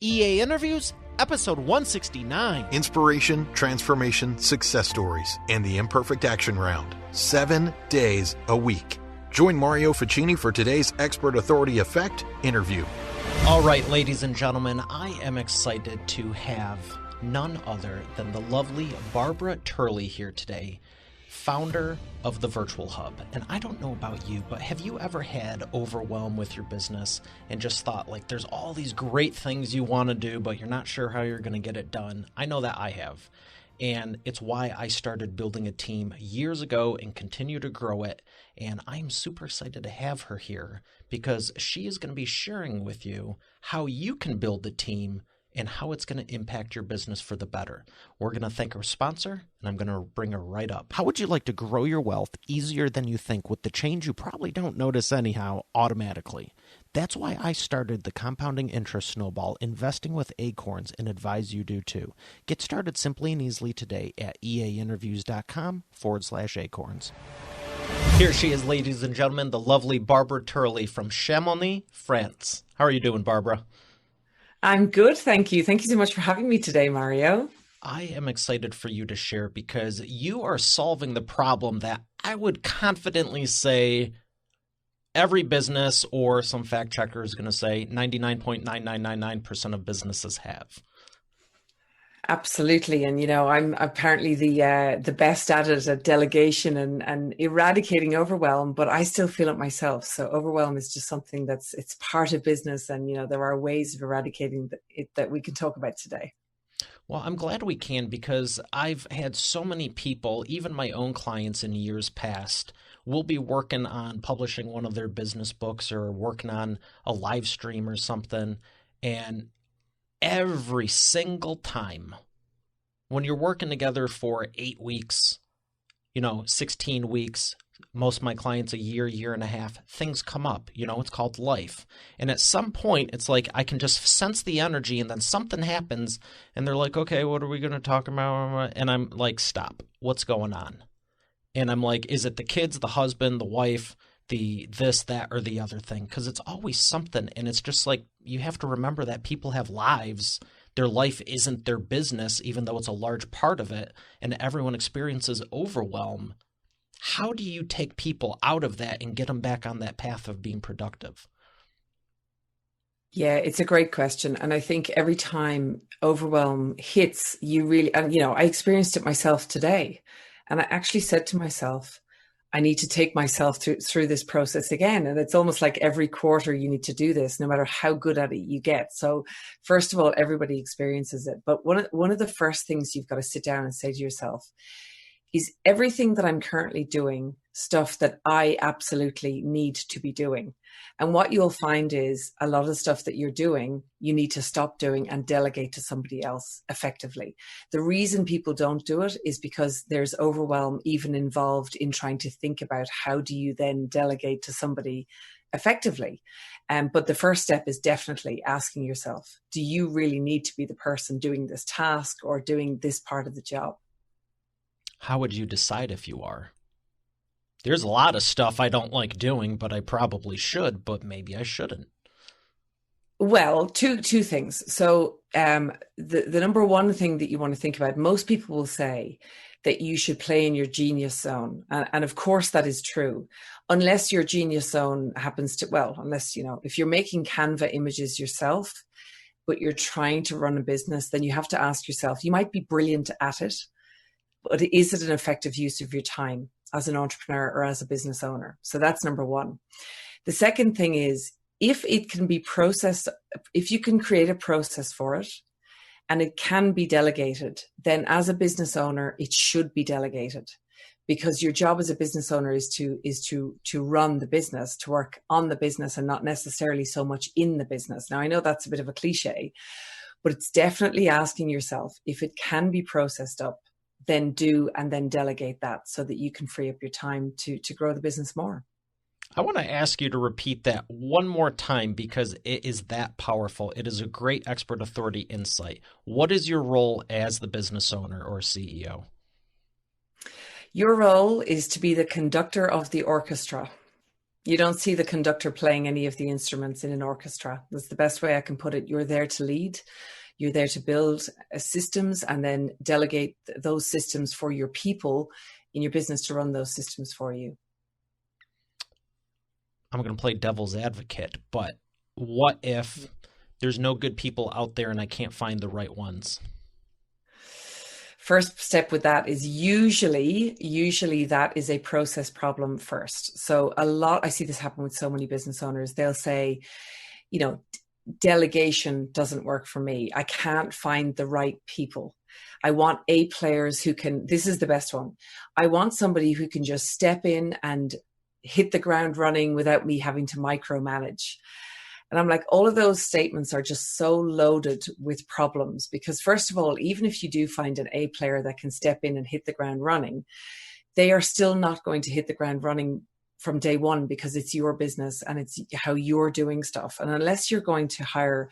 EA Interviews, episode 169. Inspiration, transformation, success stories, and the imperfect action round. 7 days a week. Join Mario Ficini for today's Expert Authority Effect interview. All right, ladies and gentlemen, I am excited to have none other than the lovely Barbara Turley here today, founder of the Virtual Hub. And I don't know about you, but have you ever had overwhelm with your business and just thought, like, there's all these great things you want to do, but you're not sure how you're going to get it done? I know that I have. And it's why I started building a team years ago and continue to grow it. And I'm super excited to have her here because she is going to be sharing with you how you can build the team and how it's going to impact your business for the better. We're going to thank our sponsor, and I'm going to bring her right up. How would you like to grow your wealth easier than you think with the change you probably don't notice anyhow automatically? That's why I started the Compounding Interest Snowball Investing with Acorns and advise you do too. Get started simply and easily today at eainterviews.com/acorns. Here she is, ladies and gentlemen, the lovely Barbara Turley from Chamonix, France. How are you doing, Barbara? I'm good, thank you. Thank you so much for having me today, Mario. I am excited for you to share because you are solving the problem that I would confidently say every business, or some fact checker is going to say 99.9999% of businesses have. Absolutely. And, you know, I'm apparently the best at it, at delegation and eradicating overwhelm, but I still feel it myself. So overwhelm is just something it's part of business. And, you know, there are ways of eradicating it that we can talk about today. Well, I'm glad we can because I've had so many people, even my own clients in years past, will be working on publishing one of their business books or working on a live stream or something. And every single time when you're working together for 8 weeks, 16 weeks, most of my clients a year and a half, things come up, it's called life. And at some point it's like, I can just sense the energy and then something happens and they're like, okay, what are we going to talk about? And I'm like, stop, what's going on? And I'm like, is it the kids, the husband, the wife, the this, that, or the other thing? Because it's always something. And it's just like, you have to remember that people have lives. Their life isn't their business, even though it's a large part of it. And everyone experiences overwhelm. How do you take people out of that and get them back on that path of being productive? Yeah, it's a great question. And I think every time overwhelm hits, you really, and I experienced it myself today. And I actually said to myself, I need to take myself through this process again. And it's almost like every quarter you need to do this, no matter how good at it you get. So first of all, everybody experiences it. But one of the first things you've got to sit down and say to yourself is, everything that I'm currently doing stuff that I absolutely need to be doing? And what you'll find is a lot of the stuff that you're doing, you need to stop doing and delegate to somebody else effectively. The reason people don't do it is because there's overwhelm even involved in trying to think about how do you then delegate to somebody effectively. But the first step is definitely asking yourself, do you really need to be the person doing this task or doing this part of the job? How would you decide if you are? There's a lot of stuff I don't like doing, but I probably should, but maybe I shouldn't. Well, two things. So the number one thing that you want to think about, most people will say that you should play in your genius zone. And of course that is true, unless your genius zone happens to, unless, if you're making Canva images yourself, but you're trying to run a business, then you have to ask yourself, you might be brilliant at it, but is it an effective use of your time as an entrepreneur or as a business owner? So that's number one. The second thing is, if it can be processed, if you can create a process for it and it can be delegated, then as a business owner, it should be delegated, because your job as a business owner is to run the business, to work on the business and not necessarily so much in the business. Now, I know that's a bit of a cliche, but it's definitely asking yourself, if it can be processed up, then do, and then delegate that so that you can free up your time to grow the business more. I want to ask you to repeat that one more time because it is that powerful. It is a great expert authority insight. What is your role as the business owner or CEO? Your role is to be the conductor of the orchestra. You don't see the conductor playing any of the instruments in an orchestra. That's the best way I can put it. You're there to lead. You're there to build systems and then delegate those systems for your people in your business to run those systems for you. I'm going to play devil's advocate, but what if there's no good people out there and I can't find the right ones? First step with that is usually that is a process problem first. So I see this happen with so many business owners. They'll say, delegation doesn't work for me. I can't find the right people. I want A players who can, this is the best one. I want somebody who can just step in and hit the ground running without me having to micromanage. And I'm like, all of those statements are just so loaded with problems because first of all, even if you do find an A player that can step in and hit the ground running, they are still not going to hit the ground running from day one because it's your business and it's how you're doing stuff. And unless you're going to hire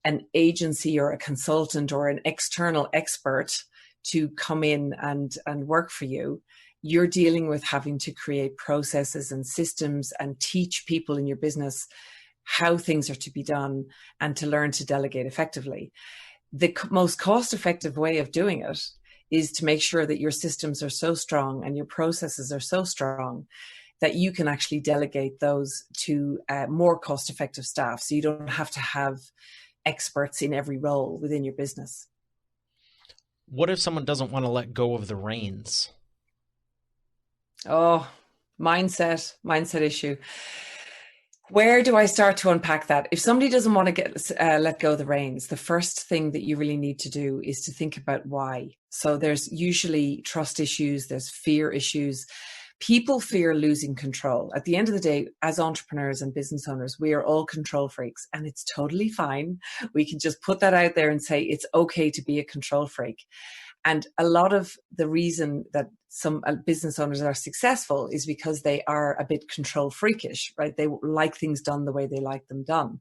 an agency or a consultant or an external expert to come in and work for you, you're dealing with having to create processes and systems and teach people in your business how things are to be done and to learn to delegate effectively. The most cost-effective way of doing it is to make sure that your systems are so strong and your processes are so strong that you can actually delegate those to more cost-effective staff. So you don't have to have experts in every role within your business. What if someone doesn't want to let go of the reins? Oh, mindset issue. Where do I start to unpack that? If somebody doesn't want to let go of the reins, the first thing that you really need to do is to think about why. So there's usually trust issues, there's fear issues. People fear losing control. At the end of the day, as entrepreneurs and business owners, we are all control freaks and it's totally fine. We can just put that out there and say it's okay to be a control freak. And a lot of the reason that some business owners are successful is because they are a bit control freakish, right? They like things done the way they like them done.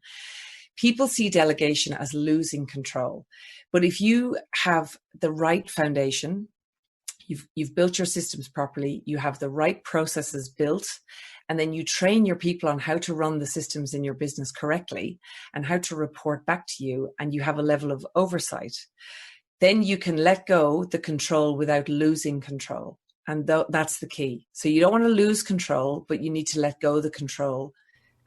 People see delegation as losing control. But if you have the right foundation, you've built your systems properly, you have the right processes built, and then you train your people on how to run the systems in your business correctly and how to report back to you, and you have a level of oversight, then you can let go the control without losing control. And that's the key. So you don't want to lose control, but you need to let go the control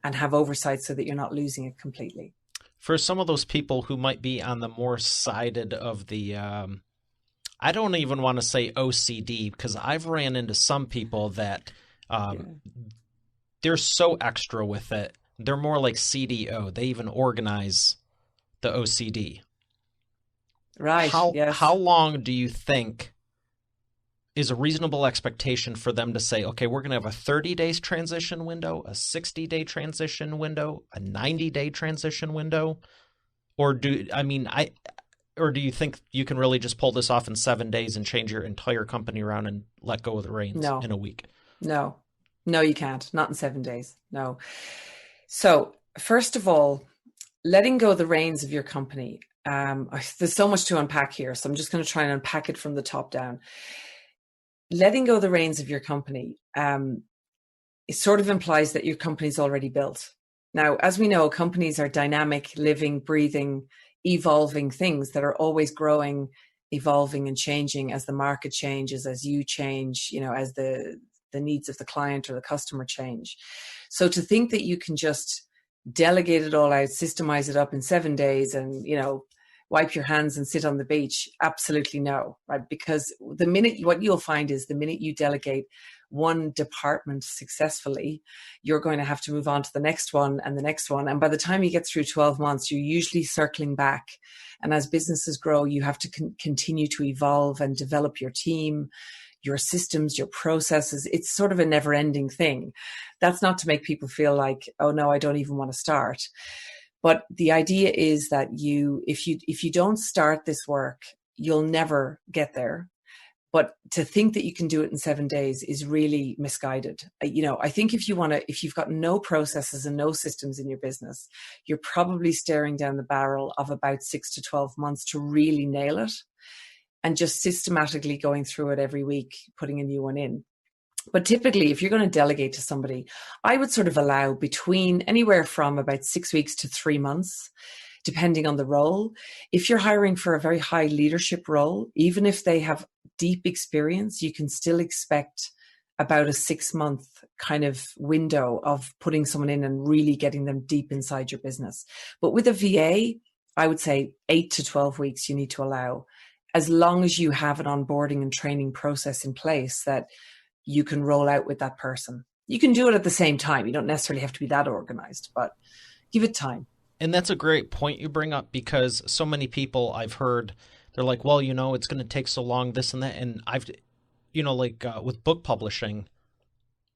and have oversight so that you're not losing it completely. For some of those people who might be on the more sided of the, I don't even want to say OCD, because I've ran into some people that they're so extra with it. They're more like CDO. They even organize the OCD. Right. How long do you think is a reasonable expectation for them to say, okay, we're going to have a 30 days transition window, a 60-day transition window, a 90-day transition window? Or do you think you can really just pull this off in 7 days and change your entire company around and let go of the reins in a week? No, you can't. Not in 7 days. No. So first of all, letting go of the reins of your company. There's so much to unpack here, so I'm just going to try and unpack it from the top down. Letting go of the reins of your company, it sort of implies that your company's already built. Now, as we know, companies are dynamic, living, breathing, evolving things that are always growing, evolving and changing as the market changes, as you change, as the needs of the client or the customer change. So to think that you can just delegate it all out, systemize it up in 7 days and, wipe your hands and sit on the beach, absolutely no, right? Because what you'll find is the minute you delegate one department successfully, you're going to have to move on to the next one and the next one. And by the time you get through 12 months, you're usually circling back. And as businesses grow, you have to continue to evolve and develop your team, your systems, your processes. It's sort of a never ending thing. That's not to make people feel like, oh no, I don't even want to start. But the idea is that if you don't start this work, you'll never get there. But to think that you can do it in 7 days is really misguided. I think if you've got no processes and no systems in your business, you're probably staring down the barrel of about 6 to 12 months to really nail it, and just systematically going through it every week, putting a new one in. But typically, if you're going to delegate to somebody, I would sort of allow between anywhere from about 6 weeks to 3 months, depending on the role. If you're hiring for a very high leadership role, even if they have deep experience, you can still expect about a 6 month kind of window of putting someone in and really getting them deep inside your business. But with a VA, I would say 8 to 12 weeks you need to allow, as long as you have an onboarding and training process in place that you can roll out with that person. You can do it at the same time. You don't necessarily have to be that organized, but give it time. And that's a great point you bring up, because so many people I've heard, they're like, well, it's going to take so long, this and that. And I've, with book publishing,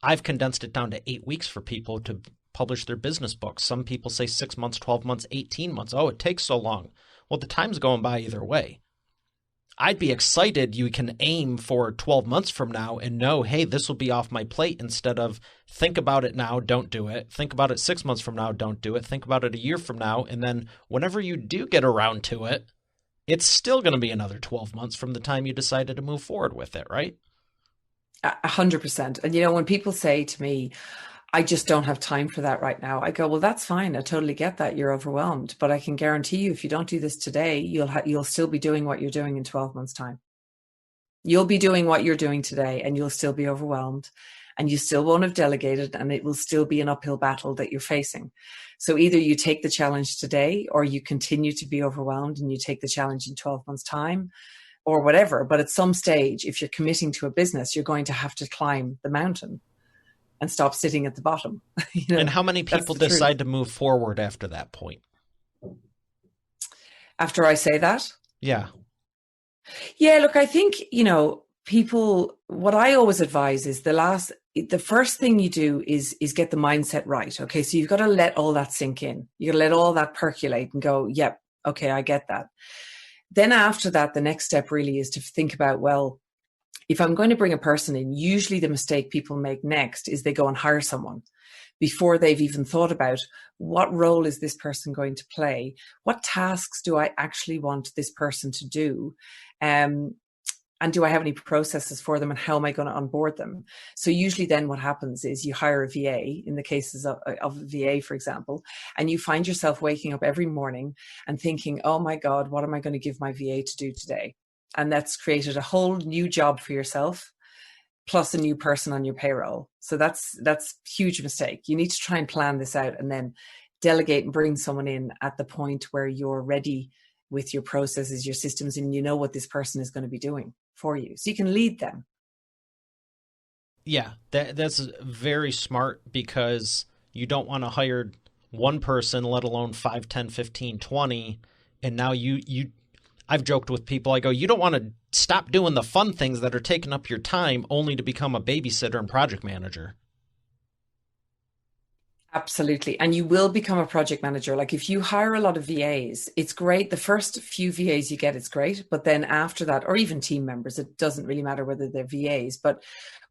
I've condensed it down to 8 weeks for people to publish their business books. Some people say 6 months, 12 months, 18 months. Oh, it takes so long. Well, the time's going by either way. I'd be excited you can aim for 12 months from now and know, hey, this will be off my plate, instead of think about it now, don't do it. Think about it 6 months from now, don't do it. Think about it a year from now. And then whenever you do get around to it, it's still going to be another 12 months from the time you decided to move forward with it, right? 100%. And, when people say to me, I just don't have time for that right now, I go, well, that's fine. I totally get that. You're overwhelmed. But I can guarantee you, if you don't do this today, you'll still be doing what you're doing in 12 months' time. You'll be doing what you're doing today, and you'll still be overwhelmed, and you still won't have delegated, and it will still be an uphill battle that you're facing. So either you take the challenge today, or you continue to be overwhelmed and you take the challenge in 12 months' time, or whatever. But at some stage, if you're committing to a business, you're going to have to climb the mountain and stop sitting at the bottom. And how many people decide to move forward after that point? After I say that? Yeah. Yeah, look, I think, people, what I always advise is the first thing you do is get the mindset right. Okay. So you've got to let all that sink in. You got to let all that percolate and go, yep, okay, I get that. Then after that, the next step really is to think about, well, if I'm going to bring a person in, usually the mistake people make next is they go and hire someone before they've even thought about what role is this person going to play? What tasks do I actually want this person to do? And do I have any processes for them, and how am I going to onboard them? So usually then what happens is you hire a VA, in the cases of a VA, for example, and you find yourself waking up every morning and thinking, oh my God, what am I going to give my VA to do today? And that's created a whole new job for yourself, plus a new person on your payroll. So that's a huge mistake. You need to try and plan this out, and then delegate and bring someone in at the point where you're ready with your processes, your systems, and you know what this person is going to be doing for you. So you can lead them. Yeah, that's very smart, because you don't want to hire one person, let alone 5, 10, 15, 20. And now I've joked with people, I go, you don't want to stop doing the fun things that are taking up your time only to become a babysitter and project manager. Absolutely. And you will become a project manager. Like if you hire a lot of VAs, it's great. The first few VAs you get, it's great. But then after that, or even team members, it doesn't really matter whether they're VAs. But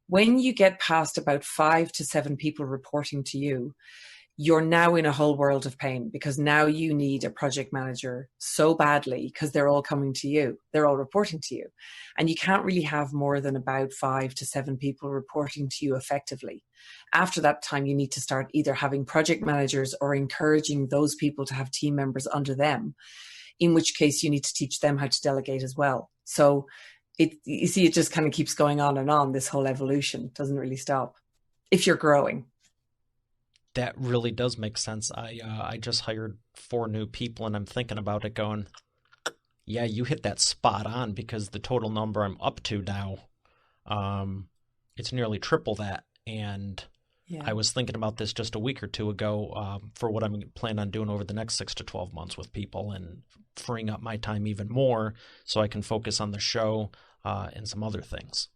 when you get past about 5 to 7 people reporting to you, you're now in a whole world of pain, because now you need a project manager so badly, because they're all coming to you. They're all reporting to you. And you can't really have more than about 5 to 7 people reporting to you effectively. After that time, you need to start either having project managers or encouraging those people to have team members under them, in which case you need to teach them how to delegate as well. So you see, it just kind of keeps going on and on. This whole evolution doesn't really stop if you're growing. That really does make sense. I just hired 4 new people, and I'm thinking about it going, yeah, you hit that spot on, because the total number I'm up to now, it's nearly triple that. And yeah. I was thinking about this just a week or two ago for what I'm planning on doing over the next 6 to 12 months with people, and freeing up my time even more so I can focus on the show and some other things.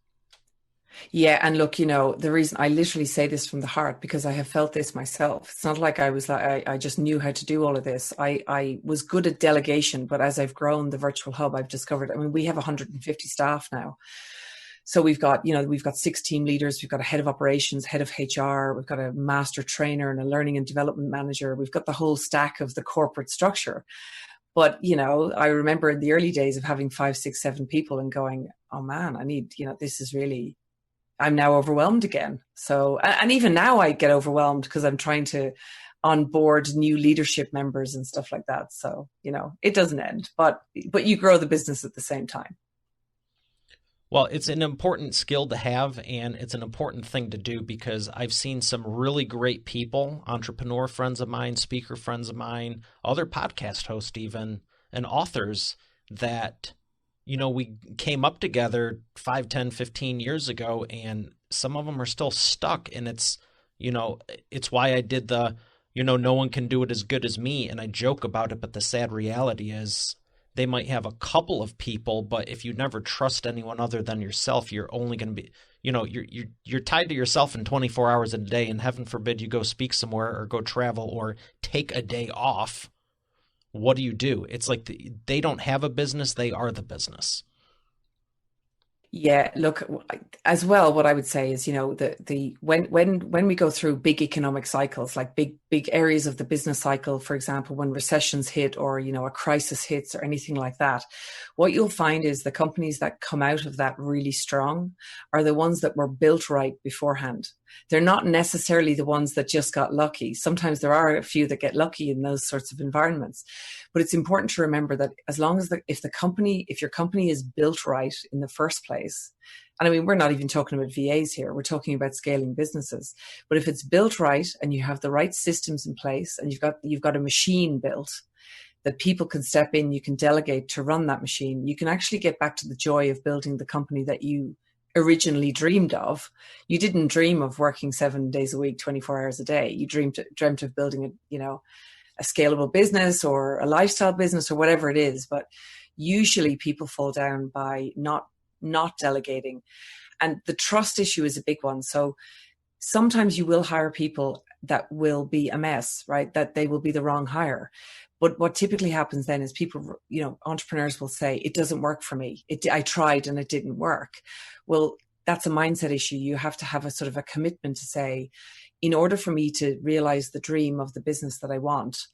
Yeah. And look, the reason I literally say this from the heart, because I have felt this myself. It's not like I just knew how to do all of this. I was good at delegation, but as I've grown the virtual hub, I've discovered, we have 150 staff now. So we've got 6 team leaders. We've got a head of operations, head of HR. We've got a master trainer and a learning and development manager. We've got the whole stack of the corporate structure. But, I remember in the early days of having 5, 6, 7 people and going, oh man, I need, this is really I'm now overwhelmed again. So, and even now I get overwhelmed because I'm trying to onboard new leadership members and stuff like that. So, it doesn't end, but you grow the business at the same time. Well, it's an important skill to have, and it's an important thing to do because I've seen some really great people, entrepreneur friends of mine, speaker friends of mine, other podcast hosts even, and authors that, we came up together 5, 10, 15 years ago, and some of them are still stuck. And it's why I did no one can do it as good as me. And I joke about it, but the sad reality is they might have a couple of people, but if you never trust anyone other than yourself, you're only going to be, you're tied to yourself in 24 hours a day, and heaven forbid you go speak somewhere or go travel or take a day off. What do? It's like they don't have a business, they are the business. Yeah, look, as well, what I would say is, when we go through big economic cycles, like big areas of the business cycle, for example, when recessions hit or, a crisis hits or anything like that, what you'll find is the companies that come out of that really strong are the ones that were built right beforehand. They're not necessarily the ones that just got lucky. Sometimes there are a few that get lucky in those sorts of environments. But it's important to remember that as long as if your company is built right in the first place, and I mean, we're not even talking about VAs here, we're talking about scaling businesses. But if it's built right and you have the right systems in place and you've got a machine built that people can step in, you can delegate to run that machine, you can actually get back to the joy of building the company that you originally dreamed of. You didn't dream of working 7 days a week, 24 hours a day. You dreamt of building a scalable business or a lifestyle business or whatever it is. But usually people fall down by not delegating. And the trust issue is a big one. So sometimes you will hire people that will be a mess, right? That they will be the wrong hire. But what typically happens then is people, entrepreneurs will say, it doesn't work for me. I tried and it didn't work. Well, that's a mindset issue. You have to have a sort of a commitment to say, in order for me to realize the dream of the business that I want,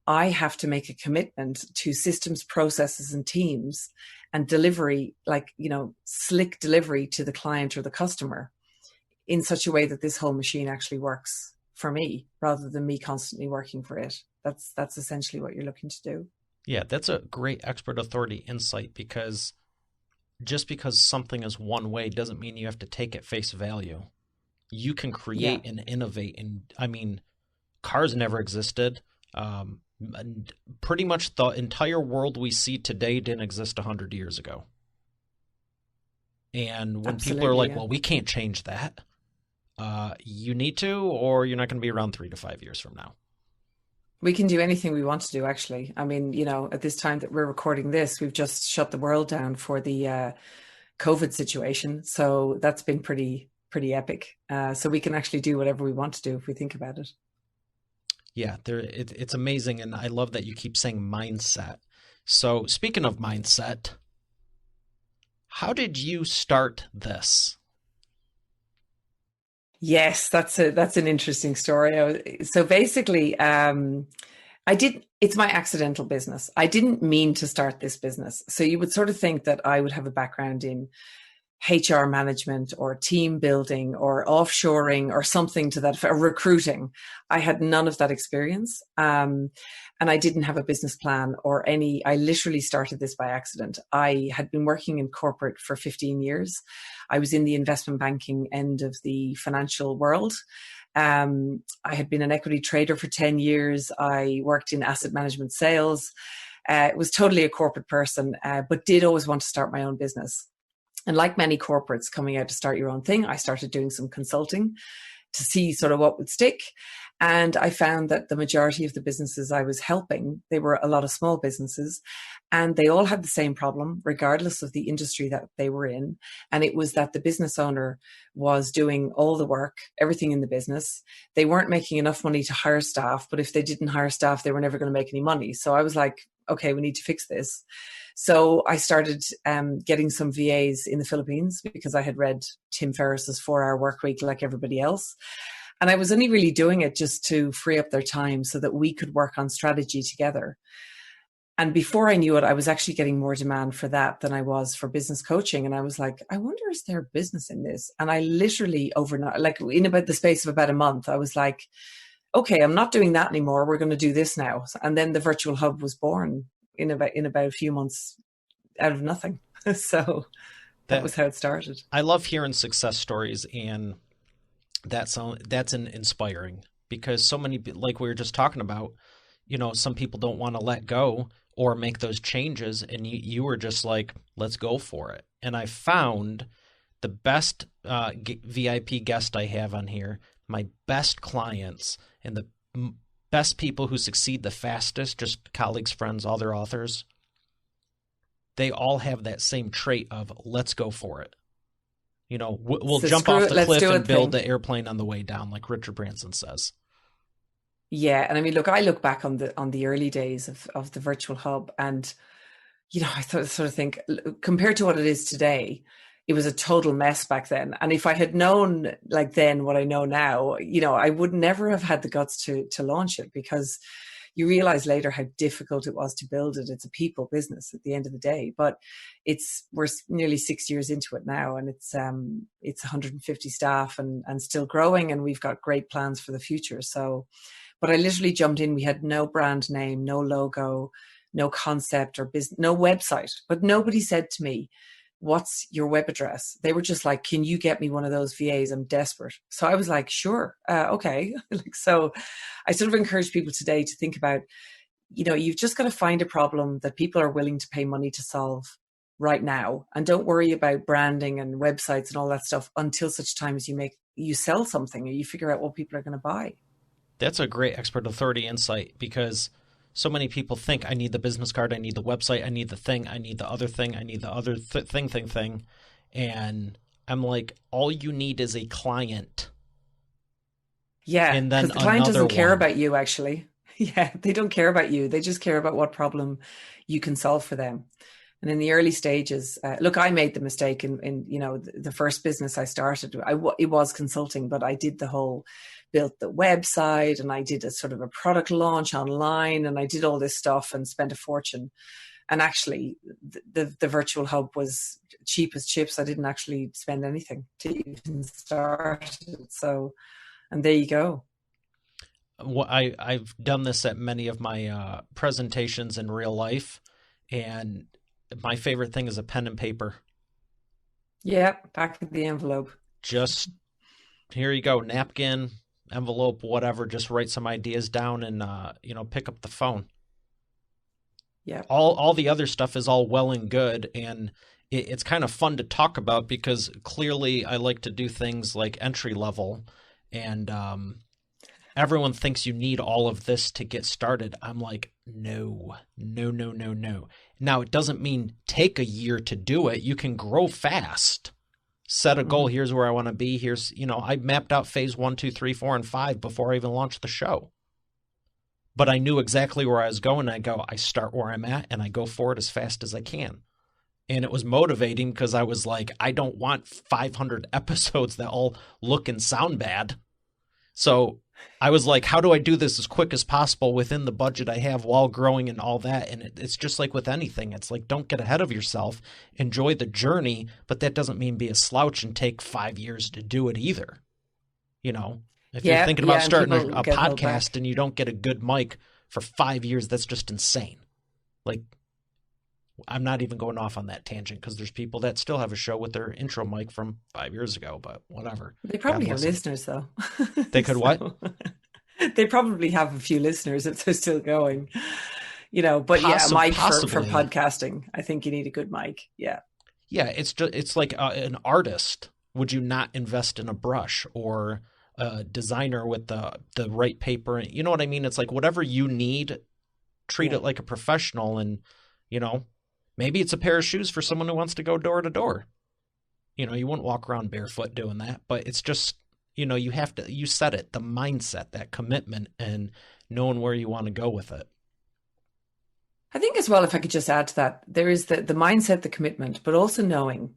I have to make a commitment to systems, processes, and teams and delivery, slick delivery to the client or the customer in such a way that this whole machine actually works for me rather than me constantly working for it. That's essentially what you're looking to do. Yeah, that's a great expert authority insight, because just because something is one way doesn't mean you have to take it face value. You can create and innovate. And I mean, cars never existed. And pretty much the entire world we see today didn't exist 100 years ago. And when people are like, well, we can't change that. You need to, or you're not going to be around 3 to 5 years from now. We can do anything we want to do, actually. I mean, at this time that we're recording this, we've just shut the world down for the COVID situation. So that's been pretty epic. So we can actually do whatever we want to do if we think about it. Yeah, it's amazing. And I love that you keep saying mindset. So speaking of mindset, how did you start this? Yes, that's an interesting story. So basically, it's my accidental business. I didn't mean to start this business. So you would sort of think that I would have a background in HR management or team building or offshoring or something to that, or recruiting. I had none of that experience. And I didn't have a business plan I literally started this by accident. I had been working in corporate for 15 years. I was in the investment banking end of the financial world. I had been an equity trader for 10 years. I worked in asset management sales. Was totally a corporate person, but did always want to start my own business. And like many corporates coming out to start your own thing, I started doing some consulting to see sort of what would stick. And I found that the majority of the businesses I was helping, they were a lot of small businesses, and they all had the same problem, regardless of the industry that they were in. And it was that the business owner was doing all the work, everything in the business. They weren't making enough money to hire staff, but if they didn't hire staff, they were never going to make any money. So I was like, okay, we need to fix this. So I started getting some VAs in the Philippines because I had read Tim Ferriss's 4-Hour Workweek like everybody else. And I was only really doing it just to free up their time so that we could work on strategy together. And before I knew it, I was actually getting more demand for that than I was for business coaching. And I was like, I wonder, is there business in this? And I literally overnight, like in about the space of about a month, I was like, okay, I'm not doing that anymore. We're going to do this now. And then the virtual hub was born in about a few months out of nothing. So that was how it started. I love hearing success stories, and that's inspiring, because so many, like we were just talking about, some people don't want to let go or make those changes, and you were just like, let's go for it. And I found the best VIP guest I have on here, my best clients, and the best people who succeed the fastest, just colleagues, friends, all their authors, they all have that same trait of let's go for it. We'll jump off the cliff and build the airplane on the way down, like Richard Branson says. Yeah. And I mean, look, I look back on the early days of the virtual hub, and, I sort of think, compared to what it is today, it was a total mess back then. And if I had known like then what I know now, I would never have had the guts to launch it, because you realize later how difficult it was to build it. It's a people business at the end of the day, but we're nearly 6 years into it now, and it's 150 staff and still growing, and we've got great plans for the future. So, but I literally jumped in. We had no brand name, no logo, no concept or business, no website, but nobody said to me, what's your web address? They were just like, can you get me one of those VAs? I'm desperate. So I was like, sure. Okay. So I sort of encourage people today to think about, you've just got to find a problem that people are willing to pay money to solve right now. And don't worry about branding and websites and all that stuff until such time as you sell something or you figure out what people are going to buy. That's a great expert authority insight, because so many people think, I need the business card, I need the website, I need the thing, I need the other thing, I need the other thing. And I'm like, all you need is a client. Yeah, and then because the client doesn't care about you, actually. Yeah, they don't care about you. They just care about what problem you can solve for them. And in the early stages, look, I made the mistake in the first business I started. It was consulting, but I did built the website, and I did a sort of a product launch online, and I did all this stuff and spent a fortune. And actually, the virtual hub was cheap as chips. I didn't actually spend anything to even start. So, and there you go. Well, I've done this at many of my presentations in real life, and my favorite thing is a pen and paper. Yeah, back of the envelope. Just here you go, napkin, envelope, whatever. Just write some ideas down and pick up the phone. Yeah. All the other stuff is all well and good, and it's kind of fun to talk about, because clearly I like to do things like entry level, and everyone thinks you need all of this to get started. I'm like, no. Now, it doesn't mean take a year to do it. You can grow fast. Set a goal. Here's where I want to be. I mapped out phase 1, 2, 3, 4, and 5 before I even launched the show. But I knew exactly where I was going. I start where I'm at, and I go forward as fast as I can. And it was motivating, because I was like, I don't want 500 episodes that all look and sound bad. So I was like, how do I do this as quick as possible within the budget I have while growing and all that? And it's just like with anything. It's like, don't get ahead of yourself. Enjoy the journey, but that doesn't mean be a slouch and take 5 years to do it either. If you're thinking about starting a podcast and you don't get a good mic for 5 years, that's just insane. Like, I'm not even going off on that tangent, because there's people that still have a show with their intro mic from 5 years ago, but whatever. They probably have listeners, though. They could what? They probably have a few listeners if they're still going, but mic for podcasting. I think you need a good mic. Yeah. Yeah. It's like an artist. Would you not invest in a brush, or a designer with the right paper? You know what I mean? It's like, whatever you need, treat it like a professional. And, maybe it's a pair of shoes for someone who wants to go door to door. You wouldn't walk around barefoot doing that, but it's just, you set it, the mindset, that commitment, and knowing where you want to go with it. I think as well, if I could just add to that, there is the mindset, the commitment, but also knowing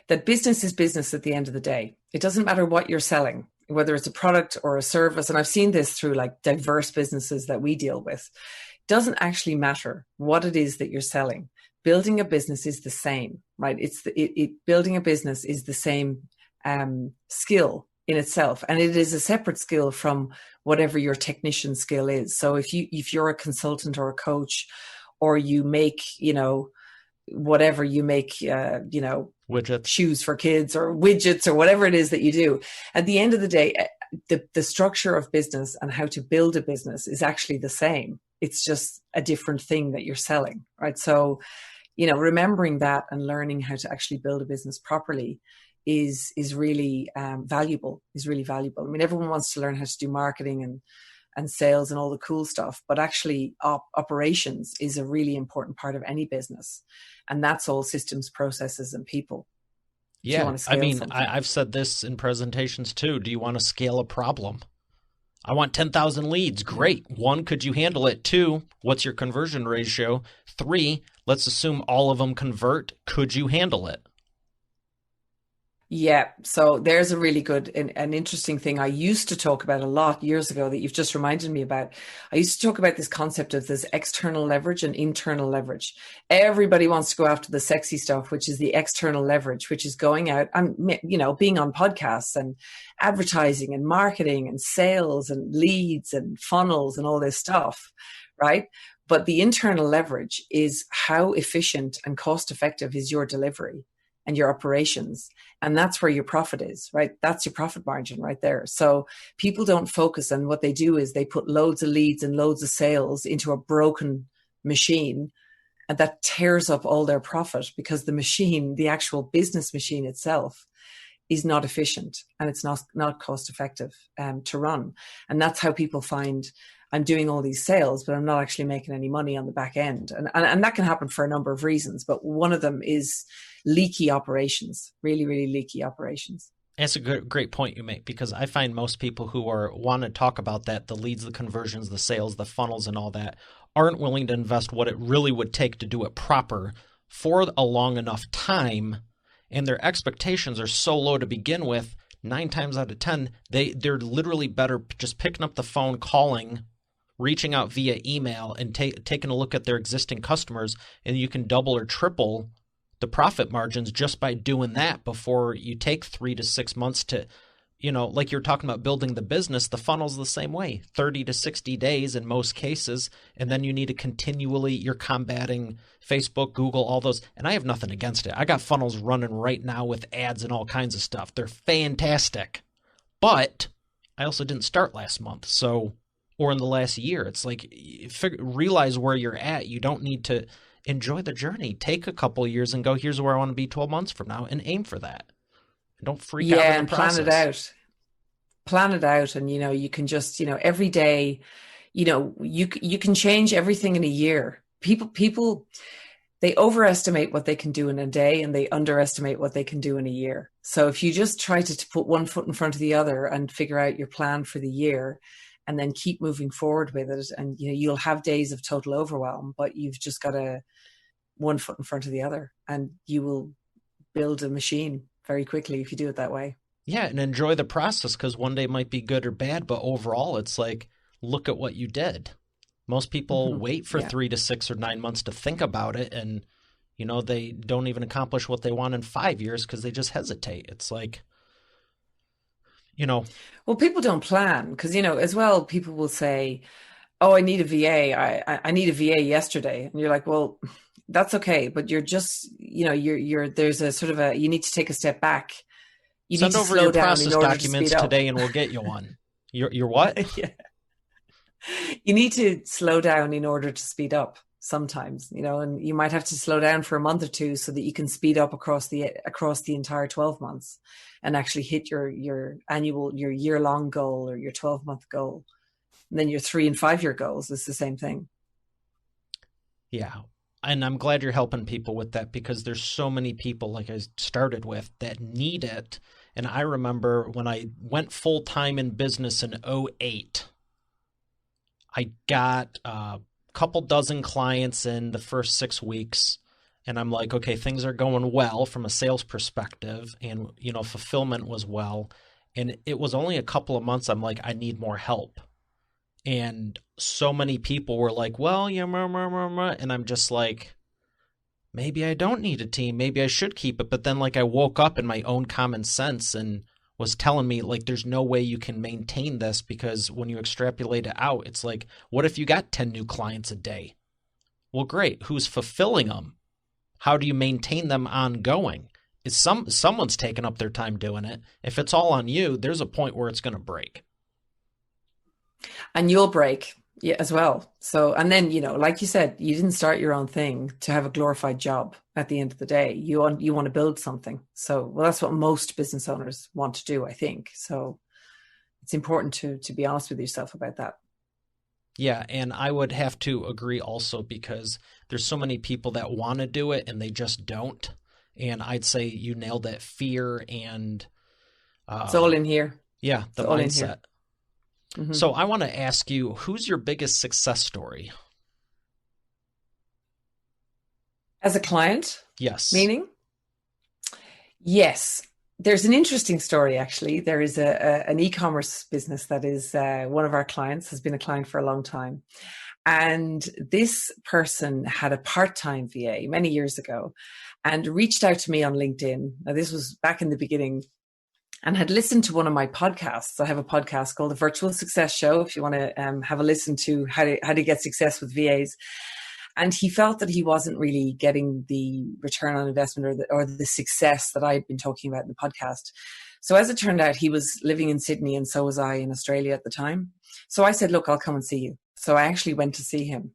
that business is business at the end of the day. It doesn't matter what you're selling, whether it's a product or a service. And I've seen this through like diverse businesses that we deal with. doesn't actually matter what it is that you're selling. Building a business is the same, right? Building a business is the same skill in itself, and it is a separate skill from whatever your technician skill is. So if you're a consultant or a coach, or you make, whatever you make, widgets, shoes for kids, or widgets, or whatever it is that you do, at the end of the day, the structure of business and how to build a business is actually the same. It's just a different thing that you're selling, right? So, remembering that and learning how to actually build a business properly is really valuable. I mean, everyone wants to learn how to do marketing and sales and all the cool stuff, but actually operations is a really important part of any business, and that's all systems, processes, and people. Yeah, I mean, I've said this in presentations too. Do you want to scale a problem? I want 10,000 leads. Great. 1, could you handle it? 2, what's your conversion ratio? 3, let's assume all of them convert. Could you handle it? Yeah, so there's a really good and interesting thing I used to talk about a lot years ago that you've just reminded me about. I used to talk about this concept of this external leverage and internal leverage. Everybody wants to go after the sexy stuff, which is the external leverage, which is going out and, being on podcasts and advertising and marketing and sales and leads and funnels and all this stuff, right? But the internal leverage is how efficient and cost effective is your delivery and your operations. And that's where your profit is, right? That's your profit margin right there. So people don't focus, and what they do is they put loads of leads and loads of sales into a broken machine, and that tears up all their profit because the machine, the actual business machine itself, is not efficient and it's not cost effective to run. And that's how people find, I'm doing all these sales, but I'm not actually making any money on the back end. And that can happen for a number of reasons, but one of them is leaky operations, really, really leaky operations. That's a great point you make, because I find most people who want to talk about that, the leads, the conversions, the sales, the funnels and all that, aren't willing to invest what it really would take to do it proper for a long enough time. And their expectations are so low to begin with, 9 times out of 10, they're literally better just picking up the phone, calling, reaching out via email, and taking a look at their existing customers, and you can double or triple the profit margins just by doing that before you take 3 to 6 months to, like you're talking about building the business. The funnel's the same way, 30 to 60 days in most cases, and then you need to continually, you're combating Facebook, Google, all those, and I have nothing against it. I got funnels running right now with ads and all kinds of stuff. They're fantastic, but I also didn't start last month, or in the last year. It's like, realize where you're at. You don't need to enjoy the journey. Take a couple of years and go, here's where I want to be 12 months from now, and aim for that. Don't freak out in the process. Plan it out. And, you can just, every day, you can change everything in a year. People, they overestimate what they can do in a day and they underestimate what they can do in a year. So if you just try to put one foot in front of the other and figure out your plan for the year, and then keep moving forward with it, and you'll have days of total overwhelm, but you've just got one foot in front of the other, and you will build a machine very quickly if you do it that way. Yeah, and enjoy the process, because one day might be good or bad, but overall it's like, look at what you did. Most people wait for 3 to 6 or 9 months to think about it, and they don't even accomplish what they want in 5 years because they just hesitate. It's like, well, people don't plan because, as well, people will say, oh, I need a VA. I need a VA yesterday. And you're like, well, that's okay. But you're just, there's a sort of you need to take a step back. You Send need to over slow your down process in order documents to speed up. today and we'll get you one. You're what? Yeah. You need to slow down in order to speed up sometimes, and you might have to slow down for a month or two so that you can speed up across the entire 12 months and actually hit your year-long goal or your 12-month goal. And then your 3 and 5 year goals is the same thing. Yeah. And I'm glad you're helping people with that, because there's so many people, like I started with, that need it. And I remember when I went full-time in business in 2008, I got a couple dozen clients in the first 6 weeks. And I'm like, okay, things are going well from a sales perspective, and, fulfillment was well. And it was only a couple of months. I'm like, I need more help. And so many people were like, well, yeah, and I'm just like, maybe I don't need a team. Maybe I should keep it. But then like I woke up in my own common sense and was telling me like there's no way you can maintain this, because when you extrapolate it out, it's like, what if you got 10 new clients a day? Well, great. Who's fulfilling them? How do you maintain them ongoing? Is someone's taking up their time doing it. If it's all on you, there's a point where it's going to break. And you'll break, yeah, as well. So, and then, like you said, you didn't start your own thing to have a glorified job at the end of the day. You want to build something. So, well, that's what most business owners want to do, I think. So it's important to be honest with yourself about that. Yeah, and I would have to agree also, because there's so many people that want to do it and they just don't. And I'd say you nailed it. Fear and it's all in here. Yeah, the it's all mindset. Mm-hmm. So I want to ask you, who's your biggest success story? As a client? Yes. Meaning? Yes. There's an interesting story, actually. There is an e-commerce business that is one of our clients, has been a client for a long time. And this person had a part-time VA many years ago and reached out to me on LinkedIn. Now, this was back in the beginning, and had listened to one of my podcasts. I have a podcast called The Virtual Success Show, if you want to have a listen to how to get success with VAs. And he felt that he wasn't really getting the return on investment or the success that I had been talking about in the podcast. So as it turned out, he was living in Sydney and so was I in Australia at the time. So I said, look, I'll come and see you. So I actually went to see him.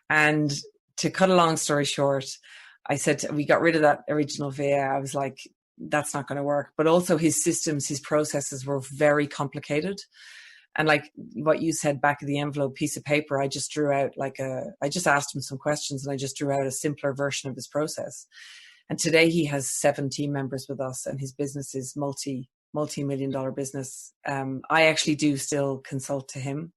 And to cut a long story short, I said, we got rid of that original VA. I was like, that's not going to work. But also his systems, his processes were very complicated. And like what you said, back of the envelope piece of paper, I just drew out I just asked him some questions and I just drew out a simpler version of his process. And today he has 7 team members with us and his business is multi-million-dollar business. I actually do still consult to him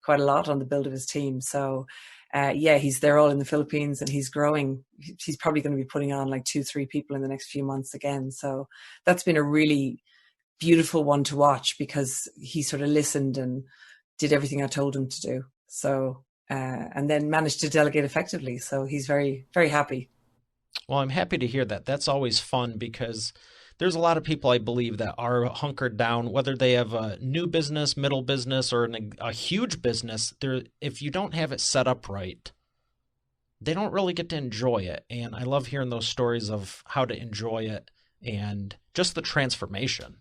quite a lot on the build of his team. So they're all in the Philippines and he's growing. He's probably going to be putting on like 2-3 people in the next few months again. So that's been a really beautiful one to watch because he sort of listened and did everything I told him to do. So, and then managed to delegate effectively. So he's very, very happy. Well, I'm happy to hear that. That's always fun because there's a lot of people, I believe, that are hunkered down, whether they have a new business, middle business, or a huge business. If you don't have it set up right, they don't really get to enjoy it. And I love hearing those stories of how to enjoy it and just the transformation.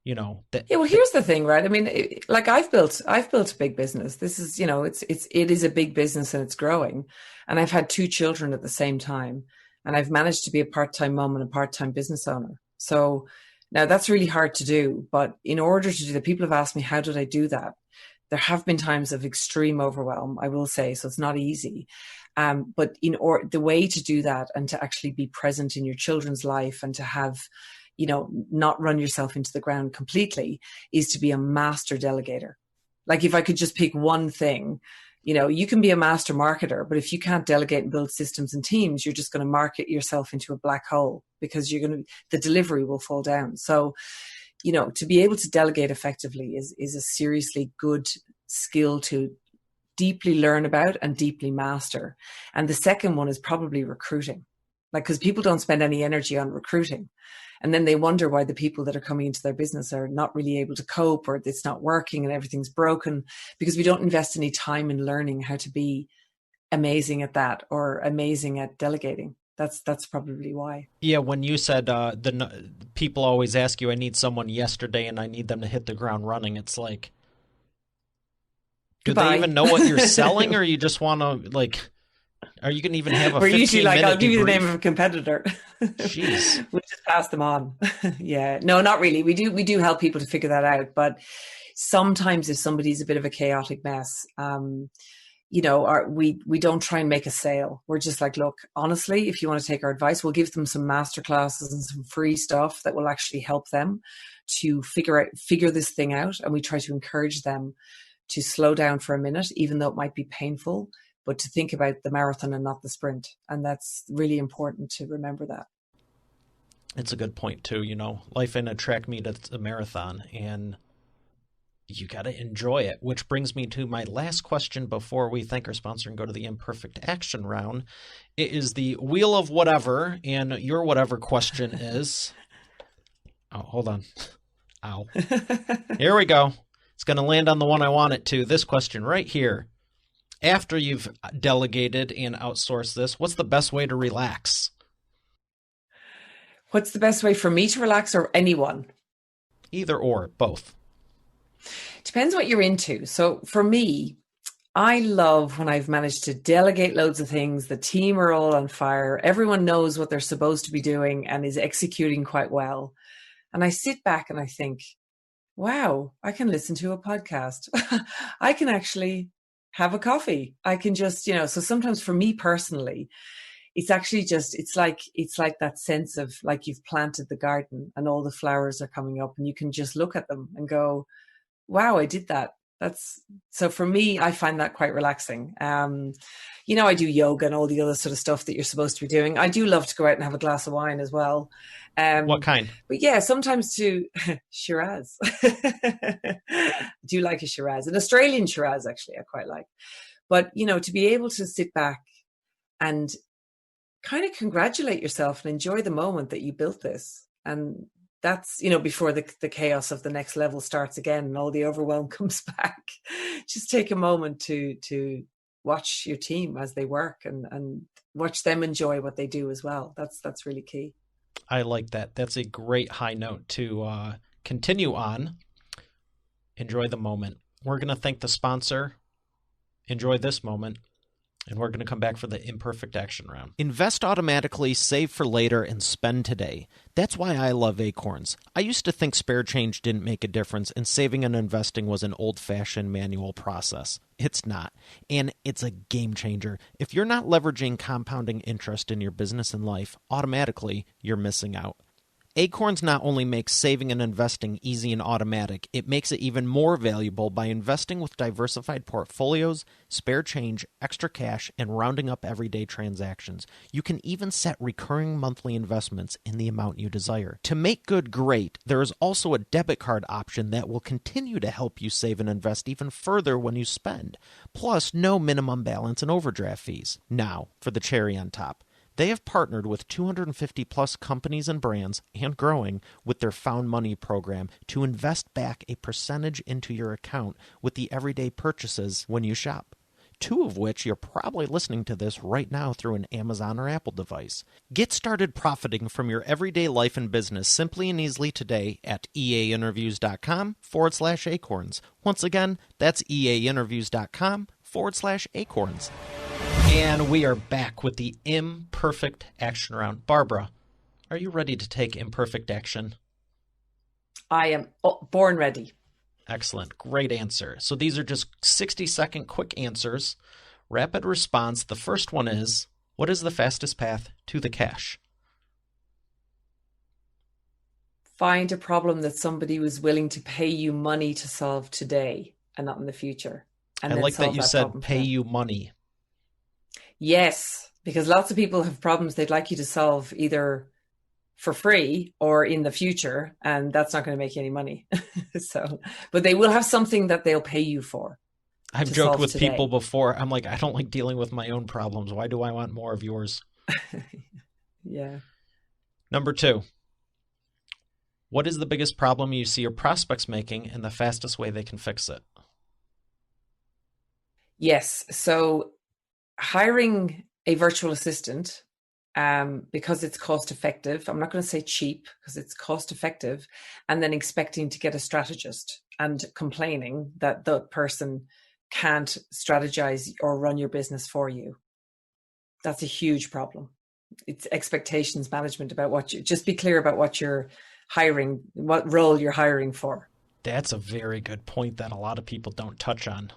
Well, here's the thing, right? I mean, I've built a big business. This is, it is a big business and it's growing. And I've had 2 children at the same time. And I've managed to be a part-time mom and a part-time business owner. So now that's really hard to do. But in order to do that, people have asked me, how did I do that? There have been times of extreme overwhelm, I will say. So it's not easy. But the way to do that and to actually be present in your children's life and to have, not run yourself into the ground completely is to be a master delegator. Like if I could just pick one thing, you can be a master marketer, but if you can't delegate and build systems and teams, you're just going to market yourself into a black hole because the delivery will fall down. So, to be able to delegate effectively is a seriously good skill to deeply learn about and deeply master. And the second one is probably recruiting, because people don't spend any energy on recruiting. And then they wonder why the people that are coming into their business are not really able to cope or it's not working and everything's broken because we don't invest any time in learning how to be amazing at that or amazing at delegating. That's probably why. Yeah, when you said the people always ask you, I need someone yesterday and I need them to hit the ground running. It's like, do Goodbye. They even know what you're selling or you just want to are you going to even have a 15-minute usually I'll give you the debrief? name of a competitor. Jeez. We just pass them on. Yeah. No, not really. We do help people to figure that out. But sometimes if somebody's a bit of a chaotic mess, we don't try and make a sale. We're just like, look, honestly, if you want to take our advice, we'll give them some masterclasses and some free stuff that will actually help them to figure this thing out. And we try to encourage them to slow down for a minute, even though it might be painful, but to think about the marathon and not the sprint. And that's really important to remember that. It's a good point too. Life in a track meet, it's a marathon. And you got to enjoy it, which brings me to my last question before we thank our sponsor and go to the imperfect action round. It is the wheel of whatever, and your whatever question is... Oh, hold on. Ow. Here we go. It's going to land on the one I want it to. This question right here. After you've delegated and outsourced this, what's the best way to relax? What's the best way for me to relax, or anyone? Either or, both. Depends what you're into. So for me, I love when I've managed to delegate loads of things. The team are all on fire. Everyone knows what they're supposed to be doing and is executing quite well. And I sit back and I think, wow, I can listen to a podcast. I can actually have a coffee. I can just, so sometimes for me personally, it's actually just, it's like that sense of like you've planted the garden and all the flowers are coming up and you can just look at them and go, wow, I did that. So for me, I find that quite relaxing. I do yoga and all the other sort of stuff that you're supposed to be doing. I do love to go out and have a glass of wine as well. What kind? But yeah, sometimes Shiraz. I do like a Shiraz, an Australian Shiraz, actually, I quite like. But, to be able to sit back and kind of congratulate yourself and enjoy the moment that you built this. And that's, before the chaos of the next level starts again and all the overwhelm comes back. Just take a moment to watch your team as they work and watch them enjoy what they do as well. That's really key. I like that. That's a great high note to continue on. Enjoy the moment. We're going to thank the sponsor. Enjoy this moment. And we're going to come back for the imperfect action round. Invest automatically, save for later, and spend today. That's why I love Acorns. I used to think spare change didn't make a difference and saving and investing was an old-fashioned manual process. It's not. And it's a game changer. If you're not leveraging compounding interest in your business and life, automatically you're missing out. Acorns not only makes saving and investing easy and automatic, it makes it even more valuable by investing with diversified portfolios, spare change, extra cash, and rounding up everyday transactions. You can even set recurring monthly investments in the amount you desire. To make good great, there is also a debit card option that will continue to help you save and invest even further when you spend. Plus, no minimum balance and overdraft fees. Now, for the cherry on top. They have partnered with 250 plus companies and brands, and growing, with their Found Money program to invest back a percentage into your account with the everyday purchases when you shop. 2 of which you're probably listening to this right now through an Amazon or Apple device. Get started profiting from your everyday life and business simply and easily today at eainterviews.com/acorns. Once again, that's eainterviews.com/acorns. And we are back with the imperfect action round. Barbara, are you ready to take imperfect action? I am born ready. Excellent. Great answer. So these are just 60-second quick answers. Rapid response. The first one is, what is the fastest path to the cash? Find a problem that somebody was willing to pay you money to solve today and not in the future. And I like that you said pay you money. Yes, because lots of people have problems they'd like you to solve either for free or in the future, and that's not going to make you any money. But they will have something that they'll pay you for. I've joked with people before. I'm like, I don't like dealing with my own problems. Why do I want more of yours? Yeah. Number 2. What is the biggest problem you see your prospects making and the fastest way they can fix it? Yes. So hiring a virtual assistant, because it's cost effective. I'm not going to say cheap because it's cost effective, and then expecting to get a strategist and complaining that the person can't strategize or run your business for you. That's a huge problem. It's expectations management about just be clear about what you're hiring, what role you're hiring for. That's a very good point that a lot of people don't touch on.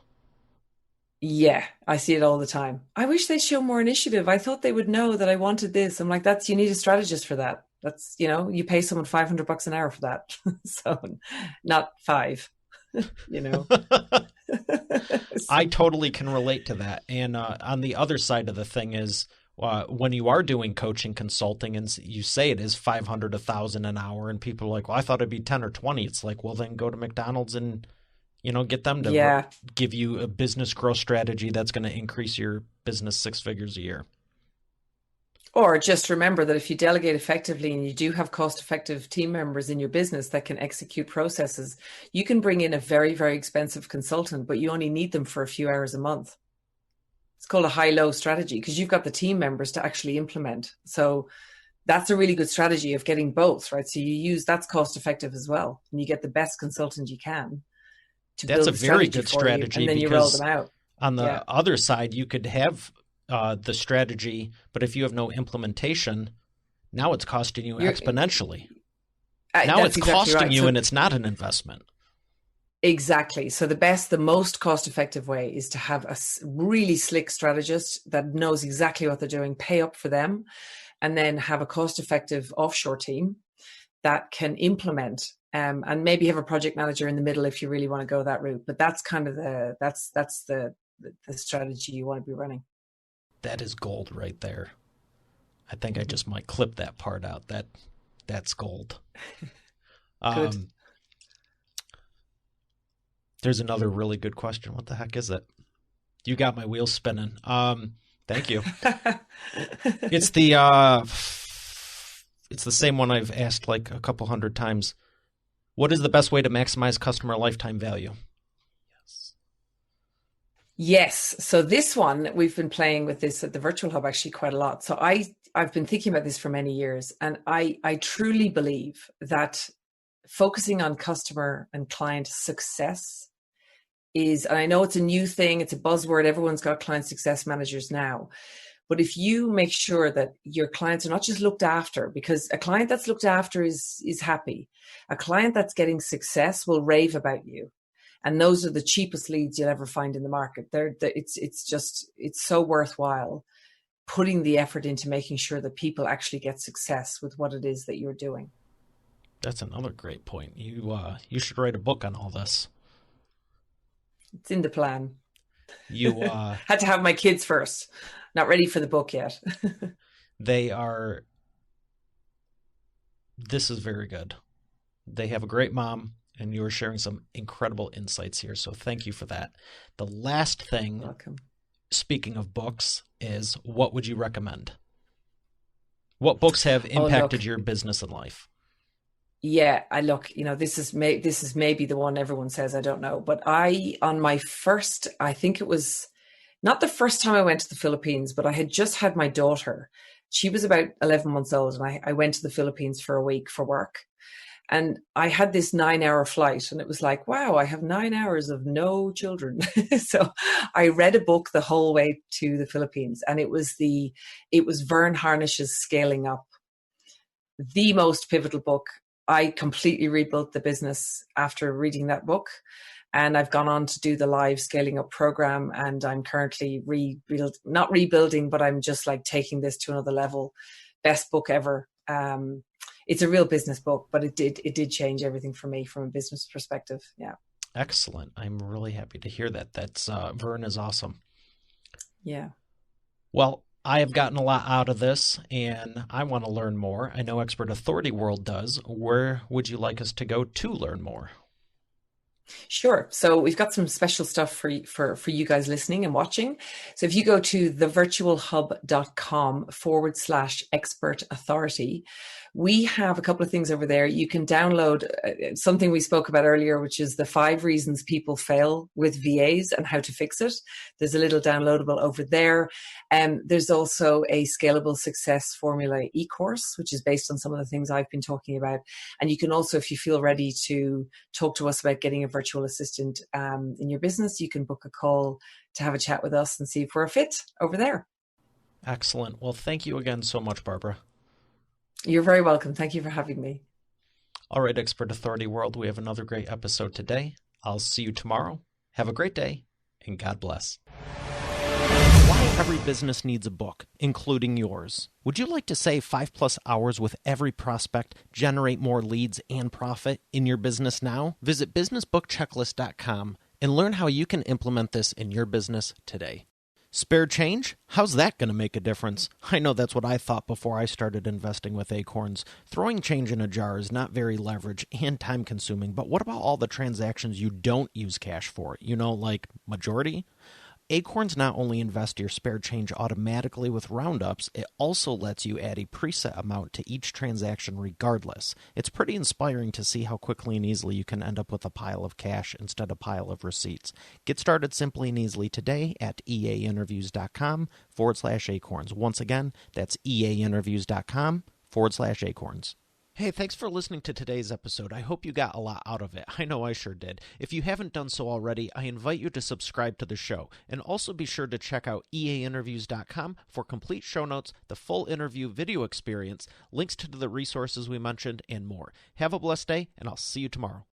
Yeah, I see it all the time. I wish they'd show more initiative. I thought they would know that I wanted this. I'm like, you need a strategist for that. That's, you pay someone $500 an hour for that. So not 5, I totally can relate to that. And on the other side of the thing is when you are doing coaching consulting and you say it is $500, $1,000 an hour and people are like, well, I thought it'd be 10 or 20. It's like, well, then go to McDonald's and Get them to Yeah. give you a business growth strategy that's going to increase your business 6 figures a year. Or just remember that if you delegate effectively and you do have cost-effective team members in your business that can execute processes, you can bring in a very, very expensive consultant, but you only need them for a few hours a month. It's called a high-low strategy because you've got the team members to actually implement. So that's a really good strategy of getting both, right? So that's cost-effective as well. And you get the best consultant you can to That's build a the very strategy good for you, strategy and then you roll because them out. on the Yeah. other side, you could have the strategy, but if you have no implementation, now it's costing you exponentially. Now That's it's exactly costing right. you So, and it's not an investment. exactly. So the most cost-effective way is to have a really slick strategist that knows exactly what they're doing, pay up for them, and then have a cost-effective offshore team that can implement, and maybe have a project manager in the middle if you really want to go that route. But that's kind of the strategy you want to be running. That is gold right there. I think I just might clip that part out. That's gold. Good. There's another really good question. What the heck is it? You got my wheels spinning. Thank you. It's the same one I've asked like a couple hundred times. What is the best way to maximize customer lifetime value? Yes. So this one, we've been playing with this at the Virtual Hub actually quite a lot. So I've been thinking about this for many years, and I truly believe that focusing on customer and client success is, and I know it's a new thing, it's a buzzword, everyone's got client success managers now. But if you make sure that your clients are not just looked after, because a client that's looked after is happy. A client that's getting success will rave about you. And those are the cheapest leads you'll ever find in the market. It's so worthwhile putting the effort into making sure that people actually get success with what it is that you're doing. That's another great point. You should write a book on all this. It's in the plan. You had to have my kids first. Not ready for the book yet. This is very good. They have a great mom, and you are sharing some incredible insights here. So thank you for that. The last thing, Welcome. Speaking of books, is what would you recommend? What books have impacted your business and life? Yeah, this is maybe the one everyone says I don't know, but on my first, I think it was not the first time I went to the Philippines, but I had just had my daughter. She was about 11 months old, and I went to the Philippines for a week for work. And I had this 9-hour flight, and it was like, wow, I have 9 hours of no children. So I read a book the whole way to the Philippines, and it was Vern Harnish's Scaling Up, the most pivotal book. I completely rebuilt the business after reading that book. And I've gone on to do the live Scaling Up program, and I'm currently not rebuilding, but I'm just like taking this to another level. Best book ever. It's a real business book, but it did change everything for me from a business perspective. Yeah. Excellent. I'm really happy to hear that. That's Vern is awesome. Yeah. Well, I have gotten a lot out of this, and I want to learn more. I know Expert Authority World does. Where would you like us to go to learn more? Sure. So we've got some special stuff for you guys listening and watching. So if you go to thevirtualhub.com/expert authority, we have a couple of things over there. You can download something we spoke about earlier, which is the 5 reasons people fail with VAs and how to fix it. There's a little downloadable over there. There's also a scalable success formula e-course, which is based on some of the things I've been talking about. And you can also, if you feel ready to talk to us about getting a virtual assistant in your business, you can book a call to have a chat with us and see if we're a fit over there. Excellent. Well, thank you again so much, Barbara. You're very welcome. Thank you for having me. All right, Expert Authority World, we have another great episode today. I'll see you tomorrow. Have a great day, and God bless. Why every business needs a book, including yours. Would you like to save 5+ hours with every prospect, generate more leads, and profit in your business now? Visit businessbookchecklist.com and learn how you can implement this in your business today. Spare change? How's that going to make a difference? I know that's what I thought before I started investing with Acorns. Throwing change in a jar is not very leverage and time consuming, but what about all the transactions you don't use cash for? Like majority? Acorns not only invest your spare change automatically with roundups, it also lets you add a preset amount to each transaction regardless. It's pretty inspiring to see how quickly and easily you can end up with a pile of cash instead of a pile of receipts. Get started simply and easily today at eainterviews.com/acorns. Once again, that's eainterviews.com/acorns. Hey, thanks for listening to today's episode. I hope you got a lot out of it. I know I sure did. If you haven't done so already, I invite you to subscribe to the show. And also be sure to check out eainterviews.com for complete show notes, the full interview video experience, links to the resources we mentioned, and more. Have a blessed day, and I'll see you tomorrow.